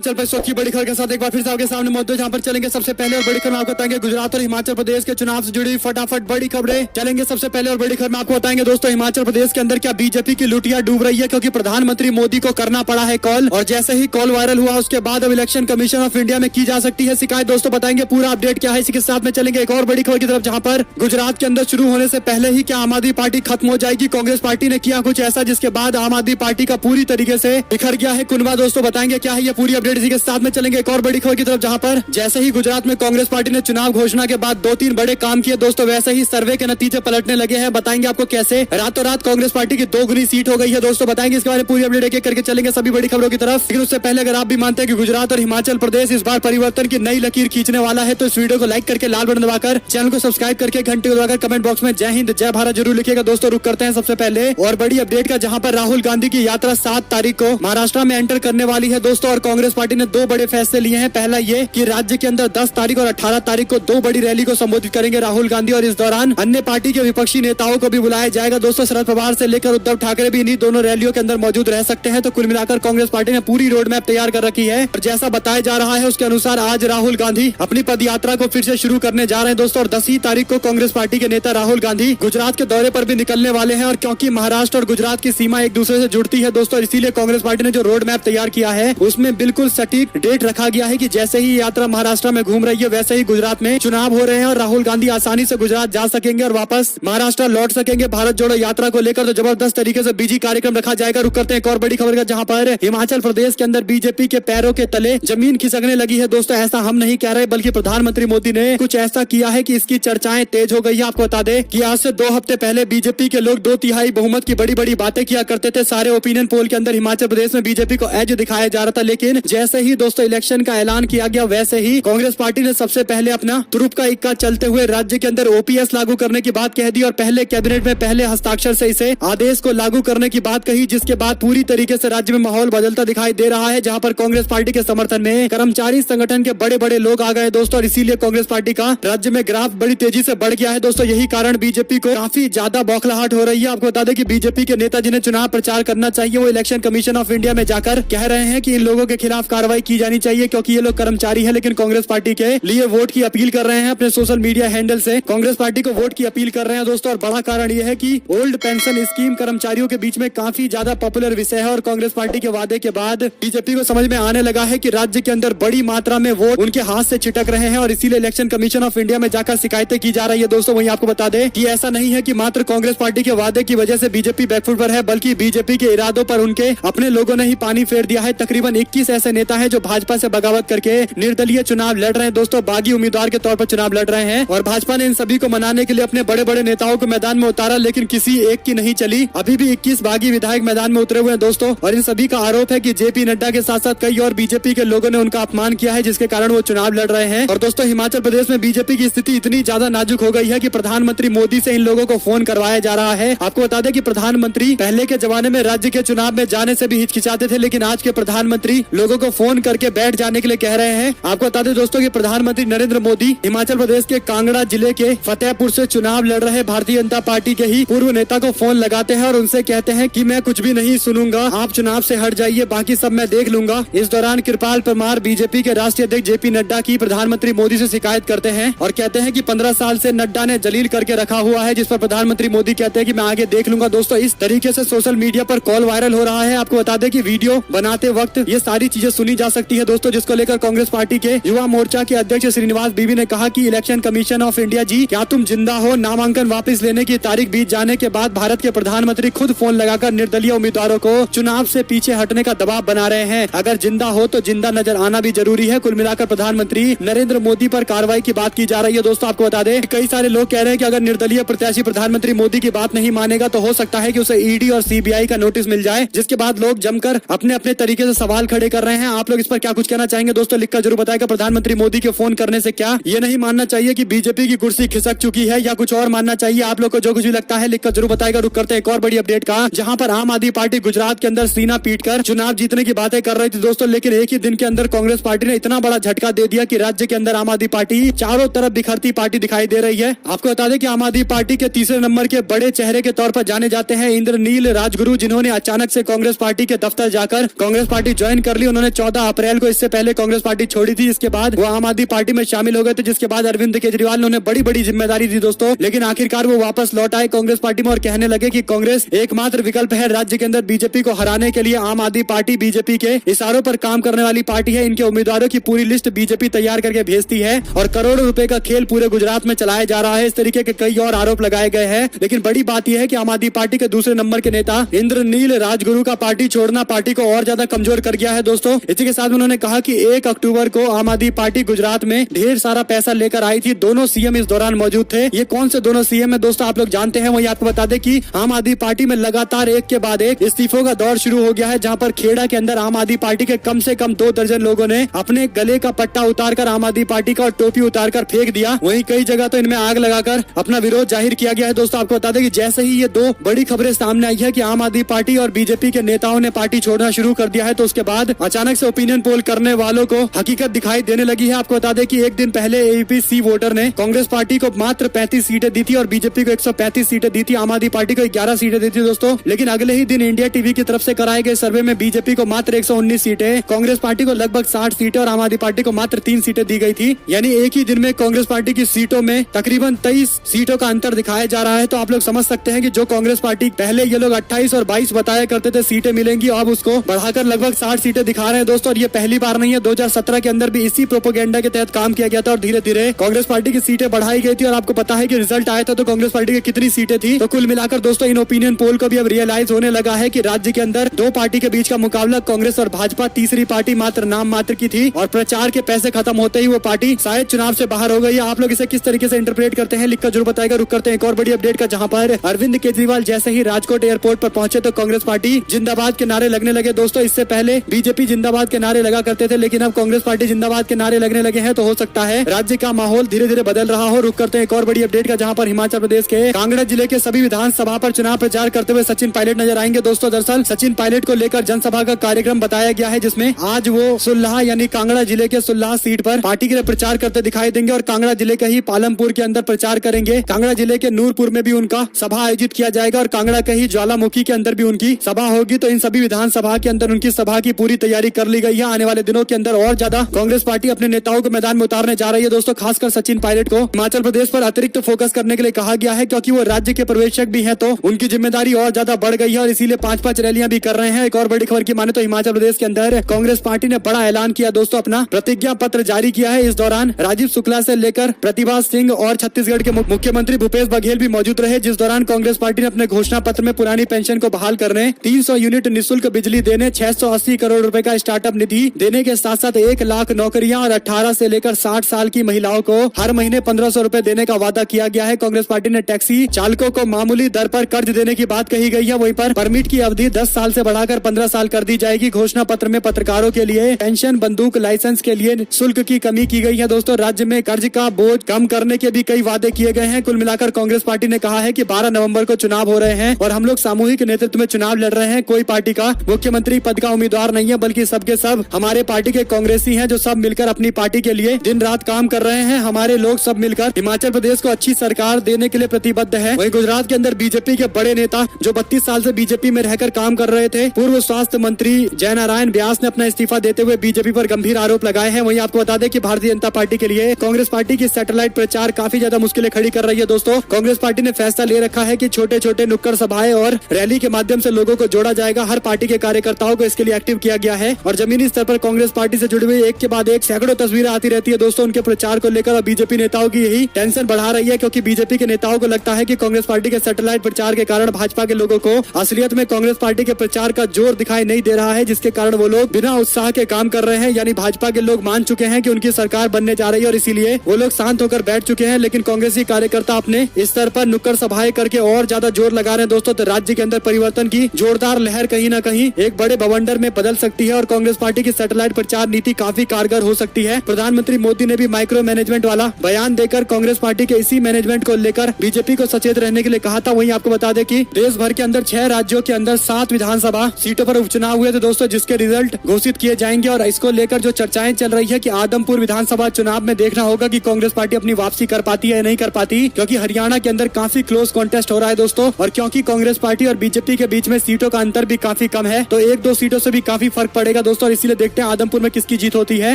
चल पे की बड़ी खबर के साथ एक बार फिर से आपके सामने मौजूद है, जहां पर चलेंगे सबसे पहले और बड़ी खबर में आपको बताएंगे गुजरात और हिमाचल प्रदेश के चुनाव से जुड़ी फटाफट बड़ी खबरें चलेंगे। सबसे पहले और बड़ी खबर में आपको बताएंगे दोस्तों, हिमाचल प्रदेश के अंदर क्या बीजेपी की लुटिया डूब रही है, क्योंकि प्रधानमंत्री मोदी को करना पड़ा है कॉल, और जैसे ही कॉल वायरल हुआ उसके बाद अब इलेक्शन कमीशन ऑफ इंडिया में की जा सकती है शिकायत। दोस्तों बताएंगे पूरा अपडेट क्या है, इसी के साथ में चलेंगे एक और बड़ी खबर की तरफ, जहां पर गुजरात के अंदर शुरू होने से पहले ही क्या आम आदमी पार्टी खत्म हो जाएगी। कांग्रेस पार्टी ने किया कुछ ऐसा जिसके बाद आम आदमी पार्टी का पूरी तरीके से बिखर गया है कुनबा। दोस्तों बताएंगे क्या है ये पूरी अपडेट, इसी के साथ में चलेंगे एक और बड़ी खबर की तरफ, जहां पर जैसे ही गुजरात में कांग्रेस पार्टी ने चुनाव घोषणा के बाद 2-3 बड़े काम किए दोस्तों, वैसे ही सर्वे के नतीजे पलटने लगे हैं। बताएंगे आपको कैसे रातों रात कांग्रेस पार्टी की 2 गुनी सीट हो गई है। दोस्तों बताएंगे इसके बारे में पूरी अपडेट एक करके चलेंगे सभी बड़ी खबरों की तरफ। लेकिन उससे पहले अगर आप भी मानते हैं कि गुजरात और हिमाचल प्रदेश इस बार परिवर्तन की नई लकीर खींचने वाला है, तो इस वीडियो को लाइक करके लाल बटन दबाकर चैनल को सब्सक्राइब करके घंटे को दबाकर कमेंट बॉक्स में जय हिंद जय भारत जरूर लिखिएगा। दोस्तों रुक करते हैं सबसे पहले और बड़ी अपडेट का, जहां पर राहुल गांधी की यात्रा 7 तारीख को महाराष्ट्र में एंटर करने वाली है दोस्तों, और कांग्रेस पार्टी ने 2 बड़े फैसले लिए हैं। पहला ये कि राज्य के अंदर 10 तारीख और 18 तारीख को 2 बड़ी रैली को संबोधित करेंगे राहुल गांधी, और इस दौरान अन्य पार्टी के विपक्षी नेताओं को भी बुलाया जाएगा। दोस्तों शरद पवार से लेकर उद्धव ठाकरे भी इन्हीं दोनों रैलियों के अंदर मौजूद रह सकते हैं। तो कुल मिलाकर कांग्रेस पार्टी ने पूरी रोड मैप तैयार कर रखी है, और जैसा बताया जा रहा है उसके अनुसार आज राहुल गांधी अपनी पद यात्रा को फिर से शुरू करने जा रहे हैं दोस्तों, और 10 तारीख को कांग्रेस पार्टी के नेता राहुल गांधी गुजरात के दौरे पर भी निकलने वाले हैं। और क्योंकि महाराष्ट्र और गुजरात की सीमा एक दूसरे से जुड़ती है दोस्तों, इसीलिए कांग्रेस पार्टी ने जो रोड मैप तैयार किया है उसमें बिल्कुल सटीक डेट रखा गया है कि जैसे ही यात्रा महाराष्ट्र में घूम रही है वैसे ही गुजरात में चुनाव हो रहे हैं, और राहुल गांधी आसानी से गुजरात जा सकेंगे और वापस महाराष्ट्र लौट सकेंगे। भारत जोड़ो यात्रा को लेकर तो जबरदस्त तरीके से बीजी कार्यक्रम रखा जाएगा। रुक करते हैं एक और बड़ी खबर का, जहां पर हिमाचल प्रदेश के अंदर बीजेपी के पैरों के तले जमीन खिसकने लगी है दोस्तों। ऐसा हम नहीं कह रहे, बल्कि प्रधानमंत्री मोदी ने कुछ ऐसा किया है कि इसकी चर्चाएं तेज हो गई है। आपको बता दें कि आज से 2 हफ्ते पहले बीजेपी के लोग 2/3 बहुमत की बड़ी बड़ी बातें किया करते थे। सारे ओपिनियन पोल के अंदर हिमाचल प्रदेश में बीजेपी को एज दिखाया जा रहा था, लेकिन जैसे ही दोस्तों इलेक्शन का ऐलान किया गया वैसे ही कांग्रेस पार्टी ने सबसे पहले अपना तुरुप का इक्का चलते हुए राज्य के अंदर ओपीएस लागू करने की बात कह दी, और पहले कैबिनेट में पहले हस्ताक्षर से इसे आदेश को लागू करने की बात कही, जिसके बाद पूरी तरीके से राज्य में माहौल बदलता दिखाई दे रहा है, जहां पर कांग्रेस पार्टी के समर्थन में कर्मचारी संगठन के बड़े बड़े लोग आ गए दोस्तों, और इसीलिए कांग्रेस पार्टी का राज्य में ग्राफ बड़ी तेजी से बढ़ गया है दोस्तों। यही कारण बीजेपी को काफी ज्यादा बौखलाहट हो रही है। आपको बता दें कि बीजेपी के नेता जिन्हें चुनाव प्रचार करना चाहिए वो इलेक्शन कमीशन ऑफ इंडिया में जाकर कह रहे हैं कि इन लोगों के खिलाफ कार्रवाई की जानी चाहिए, क्योंकि ये लोग कर्मचारी है लेकिन कांग्रेस पार्टी के लिए वोट की अपील कर रहे हैं। अपने सोशल मीडिया हैंडल से कांग्रेस पार्टी को वोट की अपील कर रहे हैं दोस्तों, और बड़ा कारण यह है कि ओल्ड पेंशन स्कीम कर्मचारियों के बीच में काफी ज्यादा पॉपुलर विषय है, और कांग्रेस पार्टी के वादे के बाद बीजेपी को समझ में आने लगा है कि राज्य के अंदर बड़ी मात्रा में वोट उनके हाथ से छिटक रहे हैं, और इसीलिए इलेक्शन कमीशन ऑफ इंडिया में जाकर शिकायतें की जा रही है दोस्तों। वहीं आपको बता दें कि ऐसा नहीं है कि मात्र कांग्रेस पार्टी के वादे की वजह से बीजेपी बैकफुट पर है, बल्कि बीजेपी के इरादों पर उनके अपने लोगों ने ही पानी फेर दिया है। तकरीबन 21 ऐसे नेता हैं जो भाजपा से बगावत करके निर्दलीय चुनाव लड़ रहे हैं दोस्तों, बागी उम्मीदवार के तौर पर चुनाव लड़ रहे हैं, और भाजपा ने इन सभी को मनाने के लिए अपने बड़े बड़े नेताओं को मैदान में उतारा, लेकिन किसी एक की नहीं चली। अभी भी 21 बागी विधायक मैदान में उतरे हुए हैं दोस्तों, और इन सभी का आरोप है कि जेपी नड्डा के साथ साथ कई और बीजेपी के लोगों ने उनका अपमान किया है, जिसके कारण वो चुनाव लड़ रहे हैं। और दोस्तों हिमाचल प्रदेश में बीजेपी की स्थिति इतनी ज्यादा नाजुक हो गई है कि प्रधानमंत्री मोदी से इन लोगों को फोन करवाया जा रहा है। आपको बता दें कि प्रधानमंत्री पहले के जमाने में राज्य के चुनाव में जाने से भी हिचकिचाते थे, लेकिन आज के प्रधानमंत्री लोगों को फोन करके बैठ जाने के लिए कह रहे हैं। आपको बता दें दोस्तों कि प्रधानमंत्री नरेंद्र मोदी हिमाचल प्रदेश के कांगड़ा जिले के फतेहपुर से चुनाव लड़ रहे भारतीय जनता पार्टी के ही पूर्व नेता को फोन लगाते हैं और उनसे कहते हैं कि मैं कुछ भी नहीं सुनूंगा, आप चुनाव से हट जाइए, बाकी सब मैं देख लूंगा। इस दौरान कृपाल परमार बीजेपी के राष्ट्रीय अध्यक्ष जेपी नड्डा की प्रधानमंत्री मोदी से शिकायत करते हैं और कहते हैं कि 15 साल से नड्डा ने जलील करके रखा हुआ है, जिस पर प्रधानमंत्री मोदी कहते हैं कि मैं आगे देख लूंगा। दोस्तों इस तरीके से सोशल मीडिया पर कॉल वायरल हो रहा है। आपको बता दें कि वीडियो बनाते वक्त ये सारी चीजें सुनी जा सकती है दोस्तों, जिसको लेकर कांग्रेस पार्टी के युवा मोर्चा के अध्यक्ष श्रीनिवास बीवी ने कहा कि इलेक्शन कमीशन ऑफ इंडिया जी क्या तुम जिंदा हो? नामांकन वापस लेने की तारीख बीत जाने के बाद भारत के प्रधानमंत्री खुद फोन लगाकर निर्दलीय उम्मीदवारों को चुनाव से पीछे हटने का दबाव बना रहे हैं। अगर जिंदा हो तो जिंदा नजर आना भी जरूरी है। कुल मिलाकर प्रधानमंत्री नरेंद्र मोदी पर कार्रवाई की बात की जा रही है दोस्तों। आपको बता दें कई सारे लोग कह रहे हैं कि अगर निर्दलीय प्रत्याशी प्रधानमंत्री मोदी की बात नहीं मानेगा तो हो सकता है कि उसे ईडी और सीबीआई का नोटिस मिल जाए, जिसके बाद लोग जमकर अपने अपने तरीके से सवाल खड़े कर रहे हैं। आप लोग इस पर क्या कुछ कहना चाहेंगे दोस्तों? लिखकर जरूर बताएगा। प्रधानमंत्री मोदी के फोन करने से क्या ये नहीं मानना चाहिए कि बीजेपी की कुर्सी खिसक चुकी है, या कुछ और मानना चाहिए? आप लोग को जो कुछ भी लगता है लिखकर जरूर बताएगा। रुक करते हैं एक और बड़ी अपडेट का, जहां पर आम आदमी पार्टी गुजरात के अंदर सीना पीटकर चुनाव जीतने की बातें कर रही थी दोस्तों, लेकिन एक ही दिन के अंदर कांग्रेस पार्टी ने इतना बड़ा झटका दे दिया कि राज्य के अंदर आम आदमी पार्टी चारों तरफ बिखरती पार्टी दिखाई दे रही है। आपको बता दें कि आम आदमी पार्टी के तीसरे नंबर के बड़े चेहरे के तौर पर जाने जाते हैं इंद्रनील राजगुरु, जिन्होंने अचानक से कांग्रेस पार्टी के दफ्तर जाकर कांग्रेस पार्टी ज्वाइन कर ली। उन्होंने उन्होंने 14 अप्रैल को इससे पहले कांग्रेस पार्टी छोड़ी थी। इसके बाद वो आम आदमी पार्टी में शामिल हो गए थे, जिसके बाद अरविंद केजरीवाल ने उन्हें बड़ी बड़ी जिम्मेदारी दी दोस्तों। लेकिन आखिरकार वो वापस लौट आए कांग्रेस पार्टी में और कहने लगे कि कांग्रेस एकमात्र विकल्प है राज्य के अंदर बीजेपी को हराने के लिए। आम आदमी पार्टी बीजेपी के इशारों पर काम करने वाली पार्टी है। इनके उम्मीदवारों की पूरी लिस्ट बीजेपी तैयार करके भेजती है और करोड़ों रुपए का खेल पूरे गुजरात में चलाया जा रहा है। इस तरीके के कई और आरोप लगाए गए हैं। लेकिन बड़ी बात यह है कि आम आदमी पार्टी के दूसरे नंबर के नेता इंद्रनील राजगुरु का पार्टी छोड़ना पार्टी को और ज्यादा कमजोर कर गया है दोस्तों। इसी के साथ उन्होंने कहा कि 1 अक्टूबर को आम आदमी पार्टी गुजरात में ढेर सारा पैसा लेकर आई थी। दोनों सीएम इस दौरान मौजूद थे। ये कौन से दोनों सीएम है दोस्तों, आप लोग जानते हैं। वही आपको बता दें कि आम आदमी पार्टी में लगातार एक के बाद एक इस्तीफों का दौर शुरू हो गया है, जहां पर खेड़ा के अंदर आम आदमी पार्टी के कम से कम 2 दर्जन लोगों ने अपने गले का पट्टा उतारकर आम आदमी पार्टी का और टोपी उतारकर फेंक दिया। वहीं कई जगह तो इनमें आग लगाकर अपना विरोध जाहिर किया गया है दोस्तों। आपको बता दें कि जैसे ही ये 2 बड़ी खबरें सामने आई है कि आम आदमी पार्टी और बीजेपी के नेताओं ने पार्टी छोड़ना शुरू कर दिया है, तो उसके बाद अचानक से ओपिनियन पोल करने वालों को हकीकत दिखाई देने लगी है। आपको बता दें कि एक दिन पहले एपीसी वोटर ने कांग्रेस पार्टी को मात्र 35 सीटें दी थी और बीजेपी को 135 सीटें दी थी। आम आदमी पार्टी को 11 सीटें दी थी दोस्तों। लेकिन अगले ही दिन इंडिया टीवी की तरफ से कराए गए सर्वे में बीजेपी को मात्र 119 सीटें, कांग्रेस पार्टी को लगभग 60 सीटें और आम आदमी पार्टी को मात्र 3 सीटें दी गई थी। यानी एक ही दिन में कांग्रेस पार्टी की सीटों में तकरीबन 23 सीटों का अंतर दिखाया जा रहा है। तो आप लोग समझ सकते हैं कि जो कांग्रेस पार्टी पहले ये लोग 28 और 22 बताया करते थे सीटें मिलेंगी, अब उसको बढ़ाकर लगभग 60 सीटें दिखा रहे हैं दोस्तों। और ये पहली बार नहीं है, 2017 के अंदर भी इसी प्रोपेगेंडा के तहत काम किया गया था और धीरे धीरे कांग्रेस पार्टी की सीटें बढ़ाई गई थी। और आपको पता है कि रिजल्ट आया था तो कांग्रेस पार्टी की कितनी सीटें थी। तो कुल मिलाकर दोस्तों इन ओपिनियन पोल को भी अब रियलाइज होने लगा है कि राज्य के अंदर 2 पार्टी के बीच का मुकाबला कांग्रेस और भाजपा, तीसरी पार्टी मात्र नाम मात्र की थी और प्रचार के पैसे खत्म होते ही वो पार्टी शायद चुनाव से बाहर हो गई है। आप लोग इसे किस तरीके से इंटरप्रेट करते हैं लिखकर जरूर बताएगा। रुक करते हैं एक और बड़ी अपडेट का, जहां पर अरविंद केजरीवाल जैसे ही राजकोट एयरपोर्ट पर पहुंचे तो कांग्रेस पार्टी जिंदाबाद के नारे लगने लगे दोस्तों। इससे पहले बीजेपी जिंदाबाद के नारे लगा करते थे, लेकिन अब कांग्रेस पार्टी जिंदाबाद के नारे लगने लगे हैं। तो हो सकता है राज्य का माहौल धीरे धीरे बदल रहा हो। रुक करते हैं एक और बड़ी अपडेट का, जहां पर हिमाचल प्रदेश के कांगड़ा जिले के सभी विधानसभा पर चुनाव प्रचार करते हुए सचिन पायलट नजर आएंगे दोस्तों। दरअसल सचिन पायलट को लेकर जनसभा का कार्यक्रम बताया गया है, जिसमें आज वो सुल्लाह यानी कांगड़ा जिले के सुल्लाह सीट पर पार्टी के लिए प्रचार करते दिखाई देंगे और कांगड़ा जिले के ही पालमपुर के अंदर प्रचार करेंगे। कांगड़ा जिले के नूरपुर में भी उनका सभा आयोजित किया जाएगा और कांगड़ा के ही ज्वालामुखी के अंदर भी उनकी सभा होगी। तो इन सभी विधानसभा के अंदर उनकी सभा की पूरी तैयारी कर ली गई है। आने वाले दिनों के अंदर और ज्यादा कांग्रेस पार्टी अपने नेताओं को मैदान में उतारने जा रही है दोस्तों। खासकर सचिन पायलट को हिमाचल प्रदेश पर अतिरिक्त फोकस करने के लिए कहा गया है, क्योंकि वो राज्य के पर्यवेक्षक भी हैं, तो उनकी जिम्मेदारी और ज्यादा बढ़ गई है और इसीलिए 5-5 रैलियां भी कर रहे हैं। एक और बड़ी खबर की माने तो हिमाचल प्रदेश के अंदर कांग्रेस पार्टी ने बड़ा ऐलान किया दोस्तों, अपना प्रतिज्ञा पत्र जारी किया है। इस दौरान राजीव शुक्ला से लेकर प्रतिभा सिंह और छत्तीसगढ़ के मुख्यमंत्री भूपेश बघेल भी मौजूद रहे, जिस दौरान कांग्रेस पार्टी ने अपने घोषणा पत्र में पुरानी पेंशन को बहाल करने, 300 यूनिट निःशुल्क बिजली देने, 680 करोड़ रुपए का स्टार्टअप निधि देने के साथ साथ 1 लाख नौकरियां और 18 से लेकर 60 साल की महिलाओं को हर महीने 1500 रुपए देने का वादा किया गया है। कांग्रेस पार्टी ने टैक्सी चालकों को मामूली दर पर कर्ज देने की बात कही गई है। वहीं पर परमिट की अवधि 10 साल से बढ़ाकर 15 साल कर दी जाएगी। घोषणा पत्र में पत्रकारों के लिए पेंशन, बंदूक लाइसेंस के लिए शुल्क की कमी की गई है दोस्तों। राज्य में कर्ज का बोझ कम करने के भी कई वादे किए गए हैं। कुल मिलाकर कांग्रेस पार्टी ने कहा है कि 12 नवंबर को चुनाव हो रहे हैं और हम लोग सामूहिक नेतृत्व में चुनाव लड़ रहे हैं। कोई पार्टी का मुख्यमंत्री पद का उम्मीदवार नहीं है, बल्कि सबके सब हमारे पार्टी के कांग्रेसी हैं, जो सब मिलकर अपनी पार्टी के लिए दिन रात काम कर रहे हैं। हमारे लोग सब मिलकर हिमाचल प्रदेश को अच्छी सरकार देने के लिए प्रतिबद्ध है। वहीं गुजरात के अंदर बीजेपी के बड़े नेता जो 32 साल से बीजेपी में रहकर काम कर रहे थे, पूर्व स्वास्थ्य मंत्री जयनारायण व्यास ने अपना इस्तीफा देते हुए बीजेपी पर गंभीर आरोप लगाए हैं। वहीं आपको बता दें कि भारतीय जनता पार्टी के लिए कांग्रेस पार्टी की सैटेलाइट प्रचार काफी ज्यादा मुश्किलें खड़ी कर रही है दोस्तों। कांग्रेस पार्टी ने फैसला ले रखा है कि छोटे छोटे नुक्कड़ सभाएं और रैली के माध्यम से लोगों को जोड़ा जाएगा। हर पार्टी के कार्यकर्ताओं को इसके लिए एक्टिव किया गया है और जमीनी स्तर पर कांग्रेस पार्टी से जुड़ी हुई एक के बाद एक सैकड़ों तस्वीरें आती रहती है दोस्तों उनके प्रचार को लेकर। और बीजेपी नेताओं की यही टेंशन बढ़ा रही है, क्योंकि बीजेपी के नेताओं को लगता है कि कांग्रेस पार्टी के सैटेलाइट प्रचार के कारण भाजपा के लोगों को असलियत में कांग्रेस पार्टी के प्रचार का जोर दिखाई नहीं दे रहा है, जिसके कारण वो लोग बिना उत्साह के काम कर रहे हैं। यानी भाजपा के लोग मान चुके हैं कि उनकी सरकार बनने जा रही है और इसीलिए वो लोग शांत होकर बैठ चुके हैं। लेकिन कांग्रेसी कार्यकर्ता अपने स्तर पर नुक्कड़ सभाएं करके और ज्यादा जोर लगा रहे हैं दोस्तों। तो राज्य के अंदर परिवर्तन की जोरदार लहर कहीं न कहीं एक बड़े बवंडर में बदल सकती है और कांग्रेस पार्टी की सैटेलाइट प्रचार नीति काफी कारगर हो सकती है। प्रधानमंत्री मोदी ने भी माइक्रो मैनेजमेंट वाला बयान देकर कांग्रेस पार्टी के इसी मैनेजमेंट को लेकर बीजेपी को सचेत रहने के लिए कहा था। वहीं आपको बता दें कि देश भर के अंदर 6 राज्यों के अंदर 7 विधानसभा सीटों पर उपचुनाव हुए थे दोस्तों, जिसके रिजल्ट घोषित किए जाएंगे। और इसको लेकर जो चर्चाएं चल रही है कि आदमपुर विधानसभा चुनाव में देखना होगा कि कांग्रेस पार्टी अपनी वापसी कर पाती है या नहीं कर पाती, क्योंकि हरियाणा के अंदर काफी क्लोज कॉन्टेस्ट हो रहा है दोस्तों। और क्योंकि कांग्रेस पार्टी और बीजेपी के बीच में सीटों का अंतर भी काफी कम है, तो 1-2 सीटों से भी काफी फर्क पड़ेगा। पड़ेगा दोस्तों, और इसीलिए देखते हैं आदमपुर में किसकी जीत होती है।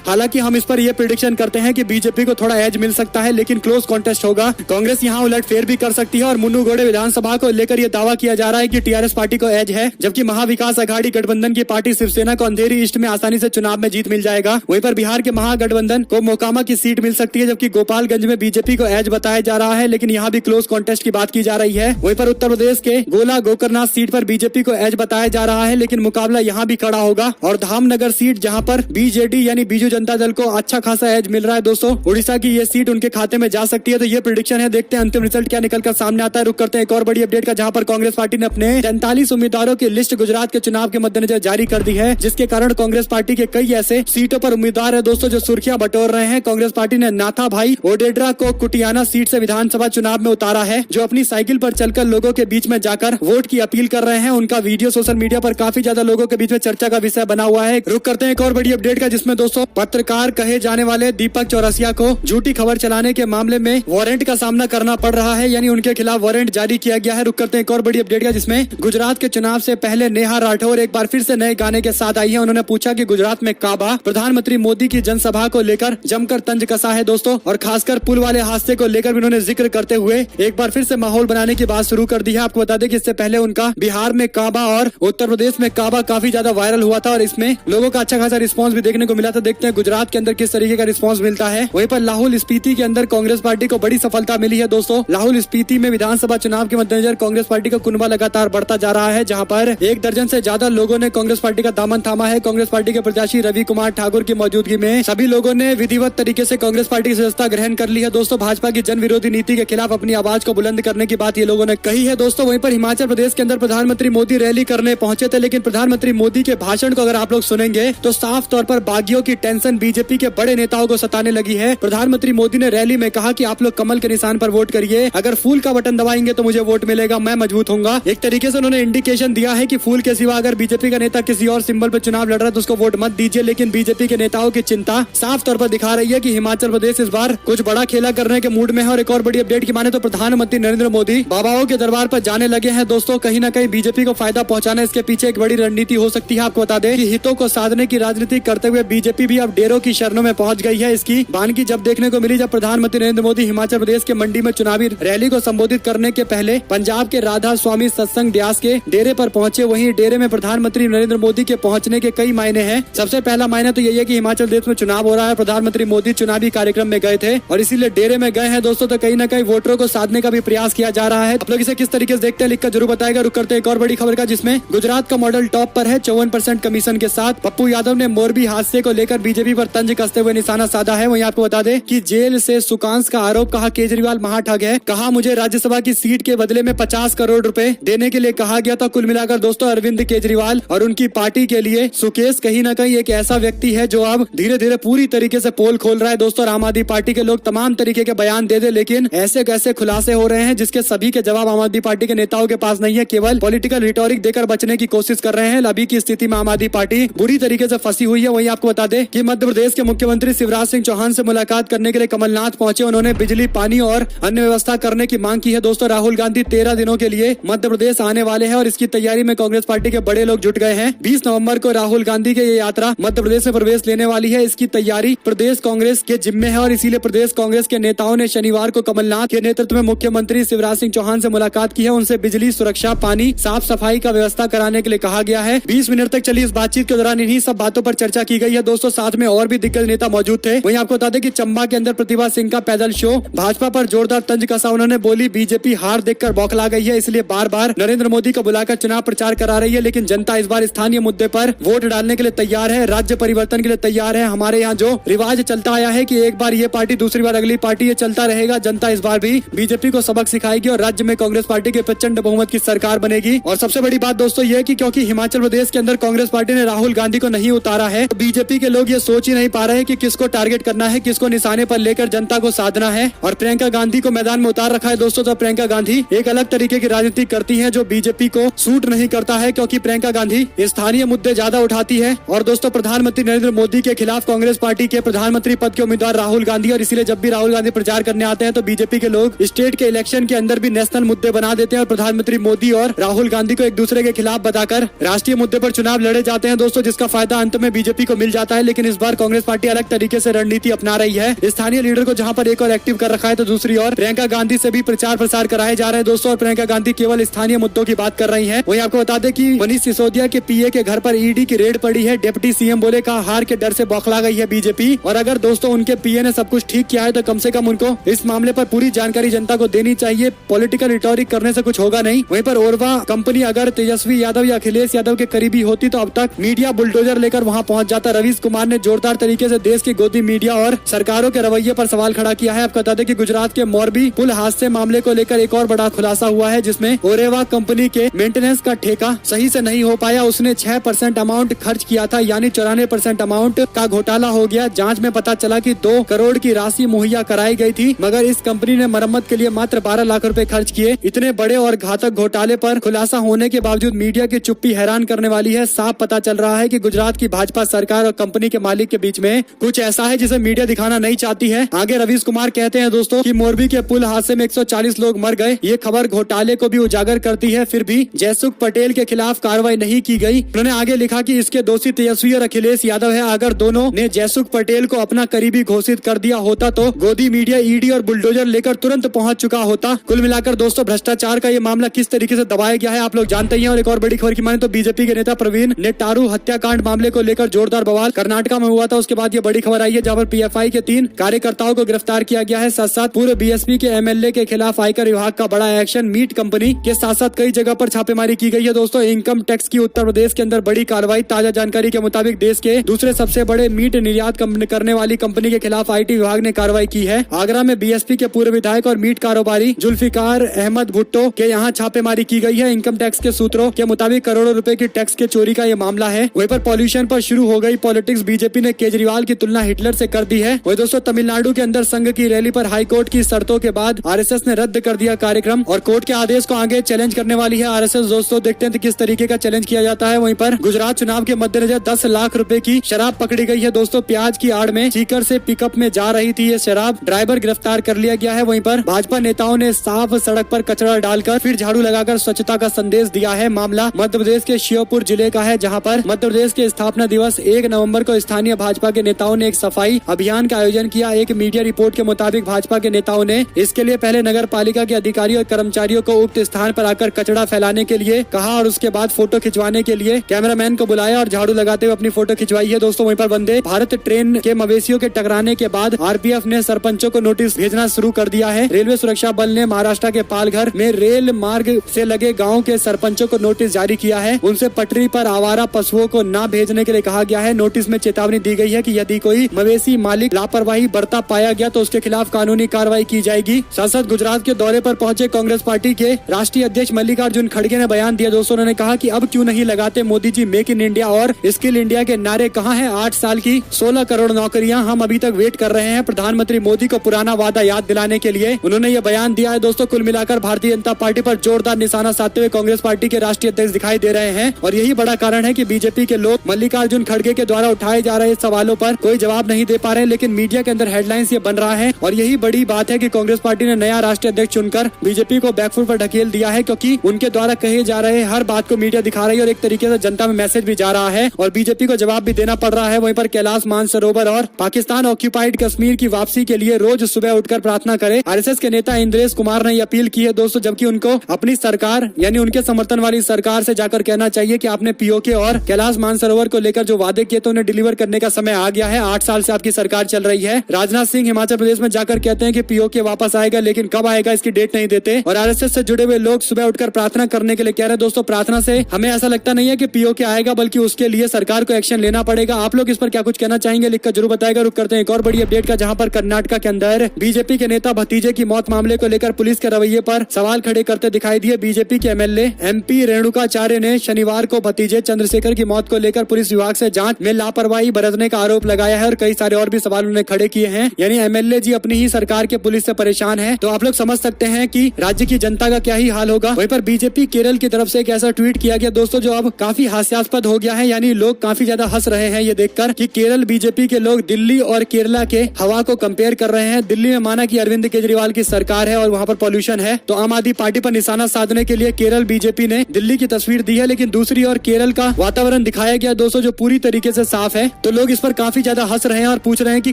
हालांकि हम इस पर यह प्रेडिक्शन करते हैं कि बीजेपी को थोड़ा एज मिल सकता है, लेकिन क्लोज कॉन्टेस्ट होगा। कांग्रेस यहाँ उलटफेर भी कर सकती है और मुन्नूगोड़े विधानसभा को लेकर यह दावा किया जा रहा है कि टीआरएस पार्टी को एज है, जबकि महाविकास अघाड़ी गठबंधन की पार्टी शिवसेना को अंधेरी ईस्ट में आसानी से चुनाव में जीत मिल जाएगा। वहीं पर बिहार के महागठबंधन को मोकामा की सीट मिल सकती है, जबकि गोपालगंज में बीजेपी को एज बताया जा रहा है, लेकिन यहाँ भी क्लोज कॉन्टेस्ट की बात की जा रही है। वहीं पर उत्तर प्रदेश के गोला गोकरनाथ सीट पर बीजेपी को एज बताया जा रहा है, लेकिन मुकाबला यहाँ भी कड़ा होगा। और धामनगर सीट जहाँ पर बीजेडी यानी बीजू जनता दल को अच्छा खासा एज मिल रहा है दोस्तों, उड़ीसा की ये सीट उनके खाते में जा सकती है। तो ये प्रेडिक्शन है, देखते हैं अंतिम रिजल्ट क्या निकल कर सामने आता है। रुक करते हैं एक और बड़ी अपडेट का, जहाँ पर कांग्रेस पार्टी ने अपने 43 उम्मीदवारों की लिस्ट गुजरात के चुनाव के मद्देनजर जारी कर दी है, जिसके कारण कांग्रेस पार्टी के कई ऐसे सीटों पर उम्मीदवार है दोस्तों जो सुर्खियां बटोर रहे हैं। कांग्रेस पार्टी ने नाथा भाई ओडेड्रा को कुटियाना सीट से विधानसभा चुनाव में उतारा है, जो अपनी साइकिल पर चलकर लोगों के बीच में जाकर वोट की अपील कर रहे हैं। उनका वीडियो सोशल मीडिया पर काफी ज्यादा लोगों के बीच में चर्चा का विषय बना हुआ है। रुक करते हैं एक और बड़ी अपडेट का, जिसमें दोस्तों पत्रकार कहे जाने वाले दीपक चौरसिया को झूठी खबर चलाने के मामले में वारंट का सामना करना पड़ रहा है, यानी उनके खिलाफ वारंट जारी किया गया है। रुक करते हैं एक और बड़ी अपडेट का, जिसमें गुजरात के चुनाव से पहले नेहा राठौर एक बार फिर से नए गाने के साथ आई है। उन्होंने पूछा कि गुजरात में काबा प्रधानमंत्री मोदी की जनसभा को लेकर जमकर तंज कसा है दोस्तों, और खासकर पुल वाले हादसे को लेकर भी उन्होंने जिक्र करते हुए एक बार फिर से माहौल बनाने की बात शुरू कर दी है। आपको बता दें कि इससे पहले उनका बिहार में काबा और उत्तर प्रदेश में काबा काफी ज्यादा वायरल हुआ था, और इसमें लोगों का अच्छा खासा रिस्पांस भी देखने को मिला था। देखते हैं गुजरात के अंदर किस तरीके का रिस्पांस मिलता है। वहीं पर लाहौल स्पीति के अंदर कांग्रेस पार्टी को बड़ी सफलता मिली है दोस्तों। लाहौल स्पीति में विधानसभा चुनाव के मद्देनजर कांग्रेस पार्टी का कुनबा लगातार बढ़ता जा रहा है, जहां पर 1 दर्जन से ज्यादा लोगों ने कांग्रेस पार्टी का दामन थामा है। कांग्रेस पार्टी के प्रत्याशी रवि कुमार ठाकुर की मौजूदगी में सभी लोगों ने विधिवत तरीके से कांग्रेस पार्टी की सदस्यता ग्रहण कर ली है दोस्तों। भाजपा की जन विरोधी नीति के खिलाफ अपनी आवाज को बुलंद करने की बात ये लोगों ने कही है दोस्तों। वहीं पर हिमाचल प्रदेश के अंदर प्रधानमंत्री मोदी रैली करने पहुंचे थे, लेकिन प्रधानमंत्री मोदी के भाषण को अगर आप लोग सुनेंगे तो साफ तौर पर बागियों की टेंशन बीजेपी के बड़े नेताओं को सताने लगी है। प्रधानमंत्री मोदी ने रैली में कहा कि आप लोग कमल के निशान पर वोट करिए, अगर फूल का बटन दबाएंगे तो मुझे वोट मिलेगा, मैं मजबूत होऊंगा। एक तरीके से उन्होंने इंडिकेशन दिया है कि फूल के सिवा अगर बीजेपी का नेता किसी और सिंबल पर चुनाव लड़ रहा है तो उसको वोट मत दीजिए। लेकिन बीजेपी के नेताओं की चिंता साफ तौर पर दिखा रही है कि हिमाचल प्रदेश इस बार कुछ बड़ा खेला करने के मूड में है। और एक और बड़ी अपडेट की माने तो प्रधानमंत्री नरेंद्र मोदी बाबाओं के दरबार पर जाने लगे हैं दोस्तों। कहीं न कहीं बीजेपी को फायदा पहुंचाना इसके पीछे एक बड़ी रणनीति हो सकती है। आपको बता दें कि हितों को साधने की राजनीति करते हुए बीजेपी भी अब डेरों की शरणों में पहुंच गई है। इसकी बानगी जब देखने को मिली जब प्रधानमंत्री नरेंद्र मोदी हिमाचल प्रदेश के मंडी में चुनावी रैली को संबोधित करने के पहले पंजाब के राधा स्वामी सत्संग ब्यास के डेरे पर पहुंचे। वहीं डेरे में प्रधानमंत्री नरेंद्र मोदी के पहुंचने के कई मायने हैं। सबसे पहला मायना तो यही है कि हिमाचल प्रदेश में चुनाव हो रहा है, प्रधानमंत्री मोदी चुनावी कार्यक्रम में गए थे और इसीलिए डेरे में गए हैं दोस्तों। तो कहीं न कहीं वोटरों को साधने का भी प्रयास किया जा रहा है। आप लोग इसे किस तरीके से देखते हैं लिखकर जरूर बताएगा। रुक करते हैं एक और बड़ी खबर का, जिसमें गुजरात का मॉडल टॉप पर है 54% कमीशन के साथ। पप्पू यादव ने मोरबी हादसे को लेकर बीजेपी पर तंज कसते हुए निशाना साधा है। वहीं आपको बता दें कि जेल से सुकांश का आरोप, कहा केजरीवाल महाठग है, कहा मुझे राज्यसभा की सीट के बदले में 50 करोड़ रुपए देने के लिए कहा गया था। कुल मिलाकर दोस्तों अरविंद केजरीवाल और उनकी पार्टी के लिए सुकेश कहीं न कहीं एक ऐसा व्यक्ति है जो अब धीरे धीरे पूरी तरीके से पोल खोल रहा है दोस्तों। आम आदमी पार्टी के लोग तमाम तरीके के बयान दे लेकिन ऐसे कैसे खुलासे हो रहे हैं जिसके सभी के जवाब आम आदमी पार्टी के नेताओं के पास नहीं है, केवल पॉलिटिकल रिटोरिक देकर बचने की कोशिश कर रहे हैं। अभी की स्थिति में आम आदमी पार्टी बुरी तरीके से फंसी हुई है। वहीं आपको बता दें कि मध्य प्रदेश के मुख्यमंत्री शिवराज सिंह चौहान से मुलाकात करने के लिए कमलनाथ पहुंचे। उन्होंने बिजली, पानी और अन्य व्यवस्था करने की मांग की है दोस्तों। राहुल गांधी 13 दिनों के लिए मध्य प्रदेश आने वाले हैं और इसकी तैयारी में कांग्रेस पार्टी के बड़े लोग जुट गए हैं। 20 नवंबर को राहुल गांधी की ये यात्रा मध्य प्रदेश में प्रवेश लेने वाली है। इसकी तैयारी प्रदेश कांग्रेस के जिम्मे है और इसीलिए प्रदेश कांग्रेस के नेताओं ने शनिवार को कमलनाथ के नेतृत्व में मुख्यमंत्री शिवराज सिंह चौहान से मुलाकात की है। उनसे बिजली, सुरक्षा, पानी, साफ सफाई का व्यवस्था कराने के लिए कहा गया है। 20 मिनट तक चली इस बातचीत के दौरान इन्हीं सब बातों पर चर्चा की गई है दोस्तों। साथ में और भी दिग्गज नेता मौजूद थे। वहीं आपको बता दें कि चंबा के अंदर प्रतिभा सिंह का पैदल शो, भाजपा पर जोरदार तंज कसा। उन्होंने बोली बीजेपी हार देखकर बौखला गई है, इसलिए बार बार नरेंद्र मोदी को बुलाकर चुनाव प्रचार करा रही है। लेकिन जनता इस बार स्थानीय मुद्दे पर वोट डालने के लिए तैयार है, राज्य परिवर्तन के लिए तैयार है। हमारे यहाँ जो रिवाज चलता आया है कि एक बार ये पार्टी दूसरी बार अगली पार्टी, ये चलता रहेगा। जनता इस बार भी बीजेपी को सबक सिखाएगी और राज्य में कांग्रेस पार्टी के प्रचंड बहुमत की सरकार बनेगी। और सबसे बड़ी बात दोस्तों ये कि क्योंकि हिमाचल प्रदेश के अंदर कांग्रेस पार्टी ने राहुल गांधी को नहीं उतारा है, तो बीजेपी के लोग ये सोच ही नहीं पा रहे कि किसको टारगेट करना है, किसको निशाने पर लेकर जनता को साधना है। और प्रियंका गांधी को मैदान में उतार रखा है दोस्तों। तो प्रियंका गांधी एक अलग तरीके की राजनीति करती है जो बीजेपी को सूट नहीं करता है, क्योंकि प्रियंका गांधी स्थानीय मुद्दे ज्यादा उठाती है। और दोस्तों प्रधानमंत्री नरेंद्र मोदी के खिलाफ कांग्रेस पार्टी के प्रधानमंत्री पद के उम्मीदवार राहुल गांधी, और इसीलिए जब भी राहुल गांधी प्रचार करने आते हैं तो बीजेपी के लोग स्टेट के इलेक्शन के अंदर भी नेशनल मुद्दे बना देते हैं और प्रधानमंत्री मोदी और राहुल गांधी को एक दूसरे के खिलाफ बताकर राष्ट्रीय मुद्दे पर चुनाव लड़े जाते हैं। हैं दोस्तों, जिसका फायदा अंत में बीजेपी को मिल जाता है। लेकिन इस बार कांग्रेस पार्टी अलग तरीके से रणनीति अपना रही है। स्थानीय लीडर को जहां पर एक और एक्टिव कर रखा है, तो दूसरी ओर प्रियंका गांधी से भी प्रचार प्रसार कराए जा रहे हैं दोस्तों। और प्रियंका गांधी केवल स्थानीय मुद्दों की बात कर रही है। वहीं आपको बता दें कि मनीष सिसोदिया के पीए के घर पर ईडी की रेड पड़ी है। डिप्टी सीएम बोले का हार के डर से बौखला गई है बीजेपी। और अगर दोस्तों उनके पीए ने सब कुछ ठीक किया है, तो कम से कम उनको इस मामले पर पूरी जानकारी जनता को देनी चाहिए। पॉलिटिकल रिटोरिक करने से कुछ होगा नहीं। वहीं पर ओरवा कंपनी अगर तेजस्वी यादव या अखिलेश यादव के करीबी होती, तो अब तक मीडिया बुलडोजर लेकर वहां पहुंच जाता। रवीश कुमार ने जोरदार तरीके से देश की गोदी मीडिया और सरकारों के रवैये पर सवाल खड़ा किया है। आपको बता दें कि गुजरात के मोरबी पुल हादसे मामले को लेकर एक और बड़ा खुलासा हुआ है, जिसमें ओरेवा कंपनी के मेंटेनेंस का ठेका सही से नहीं हो पाया। उसने 6% अमाउंट खर्च किया था, यानी 94% अमाउंट का घोटाला हो गया। जांच में पता चला कि 2 करोड़ की राशि मुहैया कराई गई थी, मगर इस कंपनी ने मरम्मत के लिए मात्र 12 लाख रुपए खर्च किए। इतने बड़े और घातक घोटाले पर खुलासा होने के बावजूद मीडिया की चुप्पी हैरान करने वाली है। साफ पता चल रहा है कि गुजरात की भाजपा सरकार और कंपनी के मालिक के बीच में कुछ ऐसा है जिसे मीडिया दिखाना नहीं चाहती है। आगे रवीश कुमार कहते हैं दोस्तों कि मोरबी के पुल हादसे में 140 लोग मर गए। ये खबर घोटाले को भी उजागर करती है। फिर भी जयसुख पटेल के खिलाफ कार्रवाई नहीं की गई। उन्होंने आगे लिखा कि इसके दोषी तेजस्वी और अखिलेश यादव है। अगर दोनों ने जयसुख पटेल को अपना करीबी घोषित कर दिया होता, तो गोदी मीडिया ईडी और बुलडोजर लेकर तुरंत पहुंच चुका होता। कुल मिलाकर दोस्तों भ्रष्टाचार का ये मामला किस तरीके से दबाया गया है, आप लोग जानते ही हैं। और एक और बड़ी खबर की माने तो बीजेपी के नेता प्रवीण नेटारू हत्याकांड मामले को लेकर जोरदार बवाल कर्नाटका में हुआ था। उसके बाद ये बड़ी खबर आई है, जहां पर पीएफआई के 3 कार्यकर्ताओं को गिरफ्तार किया गया है। साथ साथ पूर्व बीएसपी के एमएलए के खिलाफ आयकर विभाग का बड़ा एक्शन। मीट कंपनी के साथ साथ कई जगह पर छापेमारी की गई है दोस्तों। इनकम टैक्स की उत्तर प्रदेश के अंदर बड़ी कार्रवाई। ताजा जानकारी के मुताबिक देश के दूसरे सबसे बड़े मीट निर्यात करने वाली कंपनी के खिलाफ आईटी विभाग ने कार्रवाई की है। आगरा में बीएसपी के पूर्व विधायक और मीट कारोबारी जुल्फिकार अहमद भुट्टो के यहाँ छापेमारी की गई है। इनकम टैक्स के सूत्रों के मुताबिक करोड़ों रुपए की टैक्स के चोरी का ये मामला है। वहीं पर पॉल्यूशन पर शुरू हो गई पॉलिटिक्स। बीजेपी ने केजरीवाल की तुलना हिटलर से कर दी है। वही दोस्तों तमिलनाडु के अंदर संघ की रैली पर हाईकोर्ट की शर्तों के बाद आरएसएस ने रद्द कर दिया कार्यक्रम और कोर्ट के आदेश को आगे चैलेंज करने वाली है आरएसएस। दोस्तों देखते हैं किस तरीके का चैलेंज किया जाता है। वहीं पर गुजरात चुनाव के मद्देनजर 10 लाख रुपए की शराब पकड़ी गई है दोस्तों। प्याज की आड़ में सीकर से पिकअप में जा रही थी ये शराब। ड्राइवर गिरफ्तार कर लिया गया है। वहीं पर भाजपा नेताओं ने साफ सड़क पर कचरा डालकर फिर झाड़ू लगाकर स्वच्छता का संदेश दिया है। मामला मध्य प्रदेश के श्योपुर जिले का है, जहां पर मध्य प्रदेश के स्थापना दिवस 1 नवंबर को स्थानीय भाजपा के नेताओं ने एक सफाई अभियान का आयोजन किया। एक मीडिया रिपोर्ट के मुताबिक भाजपा के नेताओं ने इसके लिए पहले नगर पालिका के अधिकारियों और कर्मचारियों को उक्त स्थान पर आकर कचरा फैलाने के लिए कहा और उसके बाद फोटो खिंचवाने के लिए कैमरामैन को बुलाया और झाड़ू लगाते हुए अपनी फोटो खिंचवाई है दोस्तों। वहीं पर वंदे भारत ट्रेन के मवेशियों के टकराने के बाद आरपीएफ ने सरपंचों को नोटिस भेजना शुरू कर दिया है। रेलवे सुरक्षा बल ने महाराष्ट्र के पालघर में रेल मार्ग से लगे गाँव के सरपंचों को नोटिस जारी किया है। उनसे पटरी पर आवारा पशुओं को न भेजने के लिए कहा गया है। नोटिस में चेतावनी दी गई है कि यदि कोई मवेशी मालिक लापरवाही बरता पाया गया तो उसके खिलाफ कानूनी कार्रवाई की जाएगी। सांसद गुजरात के दौरे पर पहुंचे कांग्रेस पार्टी के राष्ट्रीय अध्यक्ष मल्लिकार्जुन खड़गे ने बयान दिया दोस्तों। उन्होंने कहा कि अब क्यों नहीं लगाते Modi ji make in India और स्किल इंडिया के नारे, कहाँ हैं 8 साल की 16 करोड़ नौकरियां, हम अभी तक वेट कर रहे हैं प्रधानमंत्री मोदी को पुराना वादा याद दिलाने के लिए। उन्होंने ये बयान दिया है दोस्तों। कुल मिलाकर भारतीय जनता पार्टी पर जोरदार निशाना साधते हुए कांग्रेस पार्टी के राष्ट्रीय अध्यक्ष दिखाई दे रहे हैं और यही बड़ा कारण है कि बीजेपी के लोग मल्लिकार्जुन खड़गे के द्वारा उठाए जा रहे सवालों पर कोई जवाब नहीं दे पा रहे। लेकिन मीडिया के अंदर हेडलाइंस ये बन रहा है और यही बड़ी बात है कि कांग्रेस पार्टी ने नया राष्ट्रीय अध्यक्ष चुनकर बीजेपी को बैकफुट पर ढकेल दिया है, क्योंकि उनके द्वारा कहे जा रहे हर बात को मीडिया दिखा रही है और एक तरीके से जनता में मैसेज भी जा रहा है और बीजेपी को जवाब भी देना पड़ रहा है। वहीं पर कैलाश मानसरोवर और पाकिस्तान ऑक्यूपाइड कश्मीर की वापसी के लिए रोज सुबह उठकर प्रार्थना करे। आरएसएस के नेता इंद्रेश कुमार ने अपील की है दोस्तों, जबकि उनको अपनी सरकार यानी उनके समर्थन वाली सरकार से जाकर कहना चाहिए कि आपने पीओके और कैलाश मानसरोवर को लेकर जो वादे किए तो उन्हें डिलीवर करने का समय आ गया है। 8 साल से आपकी सरकार चल रही है। राजनाथ सिंह हिमाचल प्रदेश में जाकर कहते हैं कि पीओके वापस आएगा, लेकिन कब आएगा इसकी डेट नहीं देते। और आरएसएस से जुड़े हुए लोग सुबह उठकर प्रार्थना करने के लिए कह रहे हैं दोस्तों। प्रार्थना से हमें ऐसा लगता नहीं है कि पीओके आएगा, बल्कि उसके लिए सरकार को एक्शन लेना पड़ेगा। आप लोग इस पर क्या कुछ कहना चाहेंगे, लिखकर जरूर बताएगा। रुक करते हैं एक और बड़ी अपडेट का, जहां पर कर्नाटका के अंदर बीजेपी के नेता भतीजे की मौत मामले को लेकर पुलिस के रवैये पर सवाल खड़े करते दिखाई दिए। बीजेपी के एमएलए एमपी रेणुकाचार्य ने शनिवार को भतीजे चंद्रशेखर की मौत को लेकर पुलिस विभाग से जांच में लापरवाही बरतने का आरोप लगाया है और कई सारे और भी सवाल उन्होंने खड़े किए हैं। यानी एमएलए जी अपनी ही सरकार के पुलिस से परेशान है, तो आप लोग समझ सकते हैं कि राज्य की जनता का क्या ही हाल होगा। वहीं पर बीजेपी केरल की तरफ से एक ऐसा ट्वीट किया गया दोस्तों जो अब काफी हास्यास्पद हो गया है। यानी लोग काफी ज्यादा हंस रहे हैं ये देखकर कि केरल बीजेपी के लोग दिल्ली और केरला के हवा को कंपेयर कर रहे हैं। दिल्ली में माना कि अरविंद केजरीवाल की सरकार है और वहाँ पर पॉल्यूशन है, तो आम आदमी पार्टी पर निशाना साधने के लिए केरल बीजेपी ने दिल्ली की तस्वीर दी है। लेकिन दूसरी ओर केरल का वातावरण वातावरण दिखाया गया दोस्तों जो पूरी तरीके से साफ है। तो लोग इस पर काफी ज्यादा हंस रहे हैं और पूछ रहे हैं कि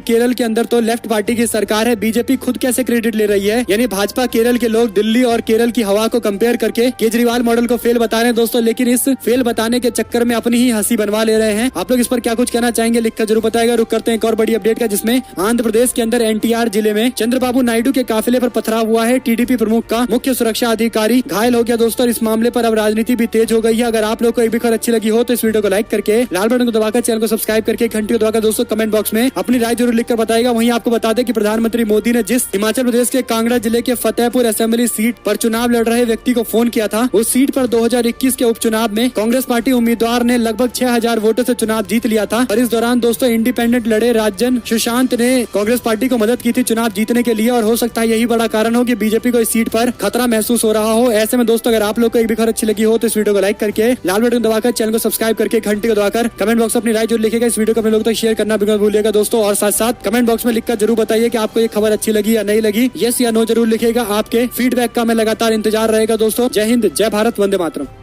केरल के अंदर तो लेफ्ट पार्टी की सरकार है, बीजेपी खुद कैसे क्रेडिट ले रही है। यानी भाजपा केरल के लोग दिल्ली और केरल की हवा को कंपेयर करके केजरीवाल मॉडल को फेल बता रहे हैं दोस्तों, लेकिन इस फेल बताने के चक्कर में अपनी ही हंसी बनवा ले रहे हैं। आप लोग इस पर क्या कुछ कहना चाहेंगे लिखकर जरूर बताएगा। रुक करते हैं एक और बड़ी अपडेट का, जिसमें आंध्र प्रदेश के अंदर एनटीआर जिले में चंद्रबाबू नायडू के काफिले पर पथराव हुआ है। टीडीपी प्रमुख का मुख्य सुरक्षा अधिकारी घायल हो गया दोस्तों। इस मामले पर अब राजनीति भी तेज हो गई है। अगर आप लोग को एक भी खबर अच्छी लगी हो तो इस वीडियो को लाइक करके लाल बटन को दबाकर चैनल को सब्सक्राइब करके घंटी को दबाकर दोस्तों कमेंट बॉक्स में अपनी राय जरूर लिखकर बताएगा। वहीं आपको बता दें कि प्रधानमंत्री मोदी ने जिस हिमाचल प्रदेश के कांगड़ा जिले के फतेहपुर असेंबली सीट पर चुनाव लड़ रहे व्यक्ति को फोन किया था, उस सीट पर 2021 के उपचुनाव में कांग्रेस पार्टी उम्मीदवार ने लगभग 6000 वोटों से चुनाव जीत लिया था। और इस दौरान दोस्तों इंडिपेंडेंट लड़े राजन सुशांत ने कांग्रेस पार्टी को मदद की थी चुनाव जीतने के लिए। और हो सकता है यही बड़ा कारण हो कि बीजेपी को इस सीट पर खतरा महसूस हो रहा हो। ऐसे में दोस्तों अगर आप लोग को एक भी खबर अच्छी लगी हो तो इस वीडियो को लाइक करके लाल बटन दबाकर चैनल को सब्सक्राइब करके घंटी को दबाकर कमेंट बॉक्स में अपनी राय जरूर लिखेगा। इस वीडियो को अपने लोगों तक शेयर करना बिल्कुल भूलिएगा दोस्तों। और साथ साथ कमेंट बॉक्स में लिखकर जरूर बताइए कि आपको ये खबर अच्छी लगी या नहीं लगी। यस या नो जरूर लिखेगा। आपके फीडबैक का मैं लगातार इंतजार रहेगा दोस्तों। जय हिंद, जय भारत, वंदे मातरम।